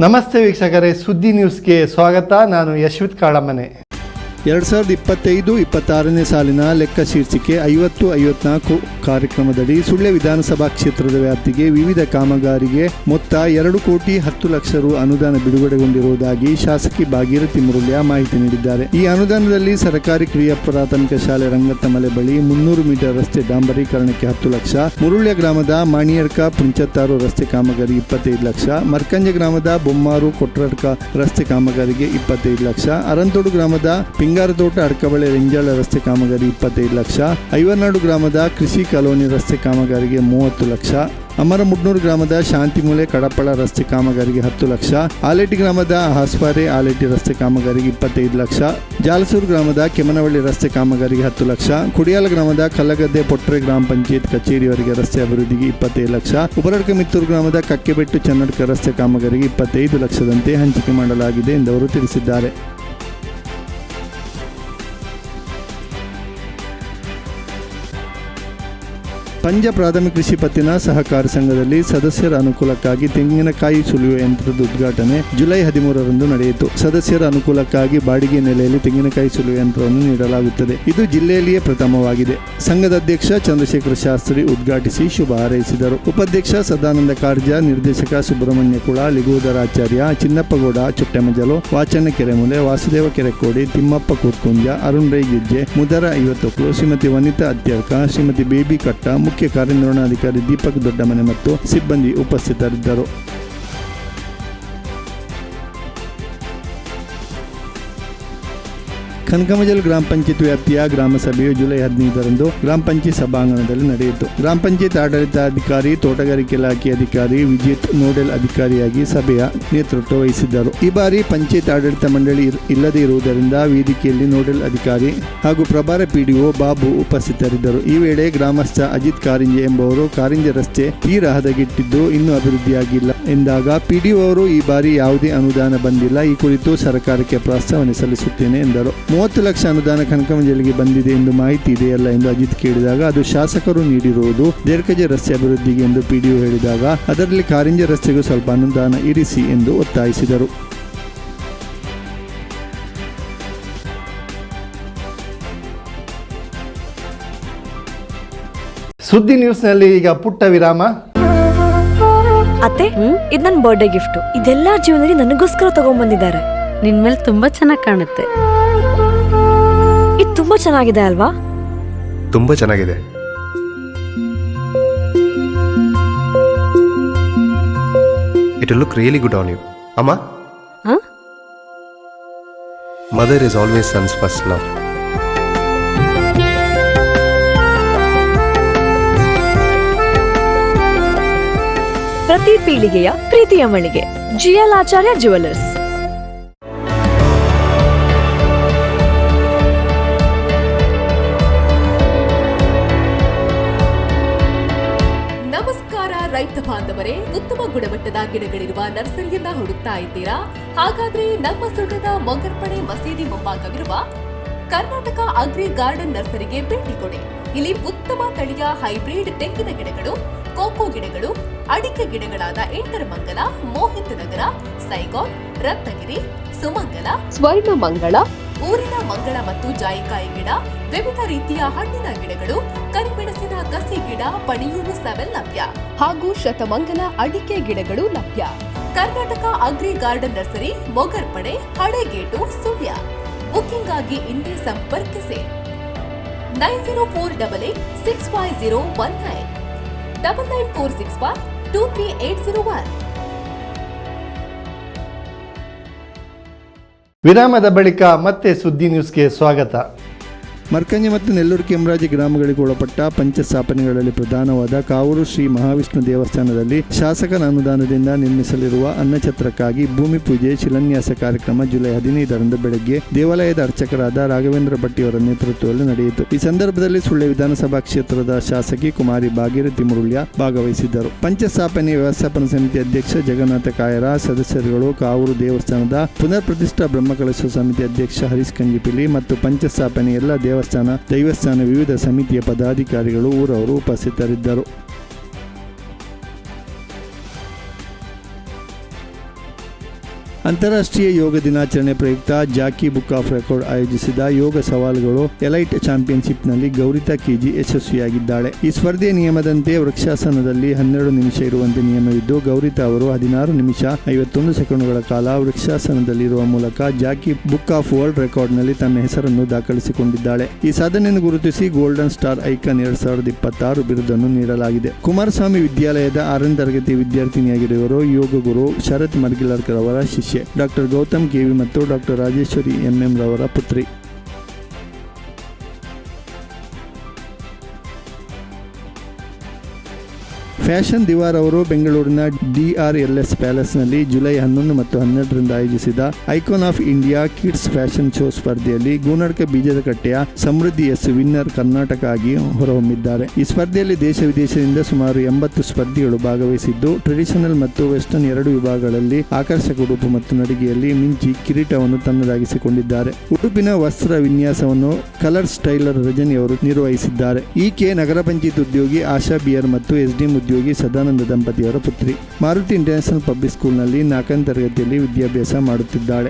ನಮಸ್ತೆ ವೀಕ್ಷಕರೇ, ಸುದ್ದಿ ನ್ಯೂಸ್ಗೆ ಸ್ವಾಗತ. ನಾನು ಯಶ್ವಿತ್ ಕಾಳಮನೆ. 2025-26ನೇ ಸಾಲಿನ ಲೆಕ್ಕ ಶೀರ್ಷಿಕೆ 50-54 ಕಾರ್ಯಕ್ರಮದಡಿ ಸುಳ್ಯ ವಿಧಾನಸಭಾ ಕ್ಷೇತ್ರದ ವ್ಯಾಪ್ತಿಗೆ ವಿವಿಧ ಕಾಮಗಾರಿಗೆ ಮೊತ್ತ 2,10 ಲಕ್ಷ ರು ಅನುದಾನ ಬಿಡುಗಡೆಗೊಂಡಿರುವುದಾಗಿ ಶಾಸಕಿ ಭಾಗೀರಥಿ ಮುರುಳ್ಯ ಮಾಹಿತಿ ನೀಡಿದ್ದಾರೆ. ಈ ಅನುದಾನದಲ್ಲಿ ಸರ್ಕಾರಿ ಕಿರಿಯ ಪ್ರಾಥಮಿಕ ಶಾಲೆ ರಂಗತ್ತಮಲೆ ಬಳಿ 300 ಮೀಟರ್ ರಸ್ತೆ ಡಾಂಬರೀಕರಣಕ್ಕೆ 10 ಲಕ್ಷ, ಮುರುಳ್ಯ ಗ್ರಾಮದ ಮಾಣಿಯರ್ಕ ಪುಂಚತ್ತಾರು ರಸ್ತೆ ಕಾಮಗಾರಿ 25 ಲಕ್ಷ, ಮರ್ಕಂಜ ಗ್ರಾಮದ ಬೊಮ್ಮಾರು ಕೊಟ್ರಡ್ಕ ರಸ್ತೆ ಕಾಮಗಾರಿಗೆ 25 ಲಕ್ಷ, ಅರಂತೋಡು ಗ್ರಾಮದ ಪಿಂಗಾರತೋಟ ಅಡ್ಕಬಳೆ ರೆಂಜಾಳ ರಸ್ತೆ ಕಾಮಗಾರಿ 25 ಲಕ್ಷ, ಐವರ್ನಾಡು ಗ್ರಾಮದ ಕೃಷಿ ಕಾಲೋನಿ ರಸ್ತೆ ಕಾಮಗಾರಿಗೆ 30 ಲಕ್ಷ, ಅಮರಮುಡ್ನೂರು ಗ್ರಾಮದ ಶಾಂತಿಮೂಲೆ ಕಡಪಳ ರಸ್ತೆ ಕಾಮಗಾರಿಗೆ 10 ಲಕ್ಷ, ಆಲೇಟಿ ಗ್ರಾಮದ ಹಾಸ್ಪಾರೆ ಆಲೇಟಿ ರಸ್ತೆ ಕಾಮಗಾರಿಗೆ 25 ಲಕ್ಷ, ಜಾಲಸೂರು ಗ್ರಾಮದ ಕೆಮನವಳ್ಳಿ ರಸ್ತೆ ಕಾಮಗಾರಿಗೆ 10 ಲಕ್ಷ, ಕುಡಿಯಾಲ ಗ್ರಾಮದ ಕಲ್ಲಗದ್ದೆ ಪೊಟ್ರೆ ಗ್ರಾಮ ಪಂಚಾಯತ್ ಕಚೇರಿಯವರೆಗೆ ರಸ್ತೆ ಅಭಿವೃದ್ಧಿಗೆ 25 ಲಕ್ಷ, ಉಬರಡ್ಕ ಮಿತ್ತೂರು ಗ್ರಾಮದ ಕಕ್ಕೆಬೆಟ್ಟು ಚನ್ನಡ್ಕ ರಸ್ತೆ ಕಾಮಗಾರಿಗೆ 25 ಲಕ್ಷದಂತೆ ಹಂಚಿಕೆ ಮಾಡಲಾಗಿದೆ ಎಂದು ಅವರು ತಿಳಿಸಿದ್ದಾರೆ. ಪಂಜ ಪ್ರಾಥಮಿಕ ಕೃಷಿ ಪತ್ತಿನ ಸಹಕಾರ ಸಂಘದಲ್ಲಿ ಸದಸ್ಯರ ಅನುಕೂಲಕ್ಕಾಗಿ ತೆಂಗಿನಕಾಯಿ ಸುಲಿಯುವ ಯಂತ್ರದ ಉದ್ಘಾಟನೆ ಜುಲೈ 13ರಂದು ನಡೆಯಿತು. ಸದಸ್ಯರ ಅನುಕೂಲಕ್ಕಾಗಿ ಬಾಡಿಗೆ ನೆಲೆಯಲ್ಲಿ ತೆಂಗಿನಕಾಯಿ ಸುಲಿಯುವ ಯಂತ್ರವನ್ನು ನೀಡಲಾಗುತ್ತದೆ. ಇದು ಜಿಲ್ಲೆಯಲ್ಲಿಯೇ ಪ್ರಥಮವಾಗಿದೆ. ಸಂಘದ ಅಧ್ಯಕ್ಷ ಚಂದ್ರಶೇಖರ ಶಾಸ್ತ್ರಿ ಉದ್ಘಾಟಿಸಿ ಶುಭ ಹಾರೈಸಿದರು. ಉಪಾಧ್ಯಕ್ಷ ಸದಾನಂದ ಕಾರ್ಜ, ನಿರ್ದೇಶಕ ಸುಬ್ರಹ್ಮಣ್ಯ ಕುಳ, ಲಿಗೋದರಾಚಾರ್ಯ, ಚಿನ್ನಪ್ಪಗೌಡ ಚುಟ್ಟೆಮಜಲು, ವಾಚಣ್ಣ ಕೆರೆಮೂಲೆ, ವಾಸುದೇವ ಕೆರೆಕೋಡಿ, ತಿಮ್ಮಪ್ಪ ಕೂತ್ಕುಂಜ, ಅರುಣ್ ರೈ ಗೆಜ್ಜೆ, ಮುದರ ಐವತ್ತೊಕ್ಲು, ಶ್ರೀಮತಿ ವನಿತಾ ಅತ್ಯರ್ಕ, ಶ್ರೀಮತಿ ಬೇಬಿ ಕಟ್ಟ, ಮುಖ್ಯ ಕಾರ್ಯನಿರ್ವಹಣಾಧಿಕಾರಿ ದೀಪಕ್ ದೊಡ್ಡಮನೆ ಮತ್ತು ಸಿಬ್ಬಂದಿ ಉಪಸ್ಥಿತರಿದ್ದರು. ಕನಕಮಜಲ್ ಗ್ರಾಮ ಪಂಚಾಯತ್ ವ್ಯಾಪ್ತಿಯ ಗ್ರಾಮ ಸಭೆಯು ಜುಲೈ 15ರಂದು ಗ್ರಾಮ ಪಂಚಾಯತ್ ಸಭಾಂಗಣದಲ್ಲಿ ನಡೆಯಿತು. ಗ್ರಾಮ ಪಂಚಾಯತ್ ಆಡಳಿತಾಧಿಕಾರಿ, ತೋಟಗಾರಿಕೆ ಇಲಾಖೆ ಅಧಿಕಾರಿ ವಿಜಿತ್ ನೋಡೆಲ್ ಅಧಿಕಾರಿಯಾಗಿ ಸಭೆಯ ನೇತೃತ್ವ ವಹಿಸಿದ್ದರು. ಈ ಬಾರಿ ಪಂಚಾಯತ್ ಆಡಳಿತ ಮಂಡಳಿ ಇಲ್ಲದೇ ಇರುವುದರಿಂದ ವೇದಿಕೆಯಲ್ಲಿ ನೋಡೆಲ್ ಅಧಿಕಾರಿ ಹಾಗೂ ಪ್ರಭಾರ ಪಿಡಿಒ ಬಾಬು ಉಪಸ್ಥಿತರಿದ್ದರು. ಈ ವೇಳೆ ಗ್ರಾಮಸ್ಥ ಅಜಿತ್ ಕಾರಿಂಜೆ ಎಂಬುವರು ಕಾರಿಂಜೆ ರಸ್ತೆ ತೀರಾ ಹದಗೆಟ್ಟಿದ್ದು ಇನ್ನೂ ಅಭಿವೃದ್ಧಿಯಾಗಿಲ್ಲ ಎಂದಾಗ ಪಿಡಿಒ ಅವರು ಈ ಬಾರಿ ಯಾವುದೇ ಅನುದಾನ ಬಂದಿಲ್ಲ, ಈ ಕುರಿತು ಸರ್ಕಾರಕ್ಕೆ ಪ್ರಸ್ತಾವನೆ ಸಲ್ಲಿಸುತ್ತೇನೆ ಎಂದರು. 30 ಲಕ್ಷ ಅನುದಾನ ಕನಕಮಂಜಲಿಗೆ ಬಂದಿದೆ ಎಂದು ಮಾಹಿತಿ ಇದೆಯಲ್ಲ ಎಂದು ಅಜಿತ್ ಕೇಳಿದಾಗ ಅದು ಶಾಸಕರು ನೀಡಿರುವುದು ದೇರ್ಕಜೆ ರಸ್ತೆ ಅಭಿವೃದ್ಧಿಗೆ ಎಂದು ಪಿಡಿಒ ಹೇಳಿದಾಗ ಅದರಲ್ಲಿ ಕಾರಿಂಜೆ ರಸ್ತೆಗೂ ಸ್ವಲ್ಪ ಅನುದಾನ ಇರಿಸಿ ಎಂದು ಒತ್ತಾಯಿಸಿದರು. ಸುದ್ದಿ ನ್ಯೂಸ್ನಲ್ಲಿ ಈಗ ಪುಟ್ಟ ವಿರಾಮ. ಅತ್ತೆ, ಇದು ನನ್ನ ಬರ್ಡೇ ಗಿಫ್ಟ್. ಇದೆಲ್ಲ ಜೀವನದಲ್ಲಿ ನನಗೋಸ್ಕರ ತಗೊಂಡ್ಬಂದಿದ್ದಾರೆ. ನಿನ್ ಮೇಲೆ ತುಂಬಾ ಚೆನ್ನಾಗಿ ಕಾಣುತ್ತೆ. ಇದು ತುಂಬಾ ಚೆನ್ನಾಗಿದೆ ಅಲ್ವಾ? ತುಂಬಾ ಚೆನ್ನಾಗಿದೆ. It will look really good on you. Amma? Huh? Mother is always son's first love. ಪ್ರತಿ ಪೀಳಿಗೆಯ ಪ್ರೀತಿಯ ಮಳಿಗೆ ಜಿಎಲ್ ಆಚಾರ್ಯ ಜ್ಯುವೆಲರ್ಸ್. ರೈತ ಬಾಂಧವರೇ, ಉತ್ತಮ ಗುಣಮಟ್ಟದ ಗಿಡಗಳಿರುವ ನರ್ಸರಿಯನ್ನ ಹುಡುಕ್ತಾ ಇದ್ದೀರಾ? ಹಾಗಾದ್ರೆ ನಮ್ಮ ಸುಳ್ಯದ ಮೊಗರ್ಪಣೆ ಮಸೀದಿ ಮುಂಭಾಗವಿರುವ ಕರ್ನಾಟಕ ಅಗ್ರಿ ಗಾರ್ಡನ್ ನರ್ಸರಿಗೆ ಭೇಟಿ ಕೊಡಿ. ಇಲ್ಲಿ ಉತ್ತಮ ತಳಿಯ ಹೈಬ್ರಿಡ್ ತೆಂಗಿನ ಗಿಡಗಳು, ಕೋಕೋ ಗಿಡಗಳು, ಅಡಿಕೆ ಗಿಡಗಳಾದ ಎಂಟರಮಂಗಲ, ಮೋಹಿತ್ ನಗರ, ಸೈಗಾನ್, ರತ್ನಗಿರಿ, ಸುಮಂಗಲ, ಸ್ವರ್ಣಮಂಗಳ, ಊರಿನ ಮಂಗಳ ಮತ್ತು ಜಾಯಿಕಾಯಿ ಗಿಡ, ವಿವಿಧ ರೀತಿಯ ಹಣ್ಣಿನ ಗಿಡಗಳು, ಕರಿಮೆಣಸಿನ ಕಸಿ ಗಿಡ, ಪಣಿಯೂರು ಸೆವೆಲ್ ಲಭ್ಯ ಹಾಗೂ ಶತಮಂಗಲ ಅಡಿಕೆ ಗಿಡಗಳು ಲಭ್ಯ. Karnataka agri garden nursery, Mogarpane, Halegate, Sullia. Booking ಆಗಿ ಇಂದೇ ಸಂಪರ್ಕಿಸಿ 9048865019 9946523801. ವಿರಾಮದ ಬಳಿಕ ಮತ್ತೆ ಸುದ್ದಿ ನ್ಯೂಸ್ಗೆ ಸ್ವಾಗತ. ಮರ್ಕಂಜ ಮತ್ತು ನೆಲ್ಲೂರು ಕೆಮ್ಮರಾಜಿ ಗ್ರಾಮಗಳಿಗೆ ಒಳಪಟ್ಟ ಪಂಚಸ್ಥಾಪನೆಗಳಲ್ಲಿ ಪ್ರಧಾನವಾದ ಕಾವೂರು ಶ್ರೀ ಮಹಾವಿಷ್ಣು ದೇವಸ್ಥಾನದಲ್ಲಿ ಶಾಸಕರ ಅನುದಾನದಿಂದ ನಿರ್ಮಿಸಲಿರುವ ಅನ್ನಛತ್ರಕ್ಕಾಗಿ ಭೂಮಿ ಪೂಜೆ ಶಿಲಾನ್ಯಾಸ ಕಾರ್ಯಕ್ರಮ ಜುಲೈ 15ರಂದು ಬೆಳಗ್ಗೆ ದೇವಾಲಯದ ಅರ್ಚಕರಾದ ರಾಘವೇಂದ್ರ ಭಟ್ಟಿಯವರ ನೇತೃತ್ವದಲ್ಲಿ ನಡೆಯಿತು. ಈ ಸಂದರ್ಭದಲ್ಲಿ ಸುಳ್ಯ ವಿಧಾನಸಭಾ ಕ್ಷೇತ್ರದ ಶಾಸಕಿ ಕುಮಾರಿ ಭಾಗೀರಥಿ ಮುರುಳ್ಯ ಭಾಗವಹಿಸಿದ್ದರು. ಪಂಚಸ್ಥಾಪನೆ ವ್ಯವಸ್ಥಾಪನಾ ಸಮಿತಿ ಅಧ್ಯಕ್ಷ ಜಗನ್ನಾಥ ಕಾಯರ, ಸದಸ್ಯರುಗಳು, ಕಾವೂರು ದೇವಸ್ಥಾನದ ಪುನರ್ ಪ್ರತಿಷ್ಠಾ ಬ್ರಹ್ಮಕಲಶ ಸಮಿತಿ ಅಧ್ಯಕ್ಷ ಹರೀಶ್ ಕಂಜಿಪಿಲಿ ಮತ್ತು ಪಂಚಸ್ಥಾಪನೆ ಎಲ್ಲ ದೇವಸ್ಥಾನ, ದೈವಸ್ಥಾನ ವಿವಿಧ ಸಮಿತಿಯ ಪದಾಧಿಕಾರಿಗಳು, ಊರವರು ಉಪಸ್ಥಿತರಿದ್ದರು. ಅಂತಾರಾಷ್ಟ್ರೀಯ ಯೋಗ ದಿನಾಚರಣೆ ಪ್ರಯುಕ್ತ ಜಾಕಿ ಬುಕ್ ಆಫ್ ರೆಕಾರ್ಡ್ ಆಯೋಜಿಸಿದ ಯೋಗ ಸವಾಲುಗಳು ಎಲೈಟ್ ಚಾಂಪಿಯನ್ಶಿಪ್ನಲ್ಲಿ ಗೌರಿತಾ ಕೆಜಿ ಯಶಸ್ವಿಯಾಗಿದ್ದಾಳೆ. ಈ ಸ್ಪರ್ಧೆಯ ನಿಯಮದಂತೆ ವೃಕ್ಷಾಸನದಲ್ಲಿ 12 ನಿಮಿಷ ಇರುವಂತೆ ನಿಯಮವಿದ್ದು, ಗೌರಿತಾ ಅವರು 16 ನಿಮಿಷ 51 ಸೆಕೆಂಡುಗಳ ಕಾಲ ವೃಕ್ಷಾಸನದಲ್ಲಿರುವ ಮೂಲಕ ಜಾಕಿ ಬುಕ್ ಆಫ್ ವರ್ಲ್ಡ್ ರೆಕಾರ್ಡ್ನಲ್ಲಿ ತನ್ನ ಹೆಸರನ್ನು ದಾಖಲಿಸಿಕೊಂಡಿದ್ದಾಳೆ. ಈ ಸಾಧನೆಯನ್ನು ಗುರುತಿಸಿ ಗೋಲ್ಡನ್ ಸ್ಟಾರ್ ಐಕಾನ್ 2026 ಬಿರುದನ್ನು ನೀಡಲಾಗಿದೆ. ಕುಮಾರಸ್ವಾಮಿ ವಿದ್ಯಾಲಯದ 6ನೇ ತರಗತಿ ವಿದ್ಯಾರ್ಥಿನಿಯಾಗಿರುವ ಯೋಗ ಗುರು ಶರತ್ ಮರ್ಗಿಲರ್ಕರ್ ಅವರ ಶಿಷ್ಯೆ ಡಾಕ್ಟರ್ ಗೌತಮ್ ಕೆವಿ ಮತ್ತು ಡಾಕ್ಟರ್ ರಾಜೇಶ್ವರಿ ಎಂಎಂ ರವರ ಪುತ್ರಿ. ಫ್ಯಾಷನ್ ದಿವಾರ್ ಅವರು ಬೆಂಗಳೂರಿನ DRLS ಪ್ಯಾಲೇಸ್ನಲ್ಲಿ ಜುಲೈ 11 ಮತ್ತು 12ರಿಂದ ಆಯೋಜಿಸಿದ icon of India kids fashion show ಸ್ಪರ್ಧೆಯಲ್ಲಿ ಗೂನಡ್ಕ ಬೀಜದ ಕಟ್ಟೆಯ ಸಮೃದ್ಧಿ ಎಸ್ ವಿನ್ನರ್ ಕರ್ನಾಟಕ ಆಗಿ ಹೊರಹೊಮ್ಮಿದ್ದಾರೆ. ಈ ಸ್ಪರ್ಧೆಯಲ್ಲಿ ದೇಶ ವಿದೇಶದಿಂದ ಸುಮಾರು 80 ಸ್ಪರ್ಧಿಗಳು ಭಾಗವಹಿಸಿದ್ದು, ಟ್ರೆಡಿಷನಲ್ ಮತ್ತು ವೆಸ್ಟರ್ನ್ 2 ವಿಭಾಗಗಳಲ್ಲಿ ಆಕರ್ಷಕ ಉಡುಪು ಮತ್ತು ನಡಿಗೆಯಲ್ಲಿ ಮಿಂಚಿ ಕಿರೀಟವನ್ನು ತನ್ನದಾಗಿಸಿಕೊಂಡಿದ್ದಾರೆ. ಉಡುಪಿನ ವಸ್ತ್ರ ವಿನ್ಯಾಸವನ್ನು ಕಲರ್ ಸ್ಟೈಲರ್ ರಜನಿ ಅವರು ನಿರ್ವಹಿಸಿದ್ದಾರೆ. ಈಕೆ ನಗರ ಪಂಚಾಯತ್ ಉದ್ಯೋಗಿ ಆಶಾ ಬಿಯರ್ ಮತ್ತು SDM ಉದ್ಯೋಗಿ ಸದಾನಂದ ದಂಪತಿಯವರ ಪುತ್ರಿ. ಮಾರುತಿ ಇಂಟರ್ನ್ಯಾಷನಲ್ ಪಬ್ಲಿಕ್ ಸ್ಕೂಲ್ನಲ್ಲಿ 4ನೇ ತರಗತಿಯಲ್ಲಿ ವಿದ್ಯಾಭ್ಯಾಸ ಮಾಡುತ್ತಿದ್ದಾಳೆ.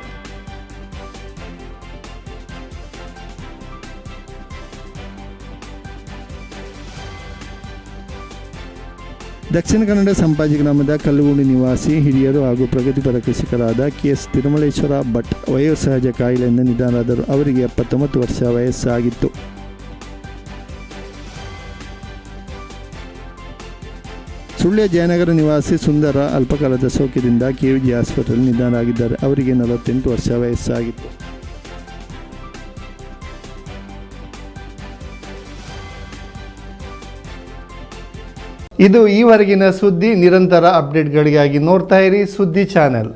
ದಕ್ಷಿಣ ಕನ್ನಡ ಸಂಪಾಜಿ ಗ್ರಾಮದ ಕಲ್ಲುಗುಂಡಿ ನಿವಾಸಿ ಹಿರಿಯರು ಹಾಗೂ ಪ್ರಗತಿಪರ ಕೃಷಿಕರಾದ KS ತಿರುಮಲೇಶ್ವರ ಭಟ್ ವಯೋಸಹಜ ಕಾಯಿಲೆಯಿಂದ ನಿಧನರಾದರು. ಅವರಿಗೆ 79 ವರ್ಷ ವಯಸ್ಸಾಗಿತ್ತು. ಸುಳ್ಯ ಜಯನಗರ ನಿವಾಸಿ ಸುಂದರ ಅಲ್ಪಕಾಲದ ಸೋಂಕಿನಿಂದ KVG ಆಸ್ಪತ್ರೆಯಲ್ಲಿ ನಿಧನರಾಗಿದ್ದಾರೆ. ಅವರಿಗೆ 48 ವರ್ಷ ವಯಸ್ಸಾಗಿತ್ತು. ಇದು ಈವರೆಗಿನ ಸುದ್ದಿ. ನಿರಂತರ ಅಪ್ಡೇಟ್ಗಳಿಗಾಗಿ ನೋಡ್ತಾ ಇರಿ ಸುದ್ದಿ ಚಾನೆಲ್.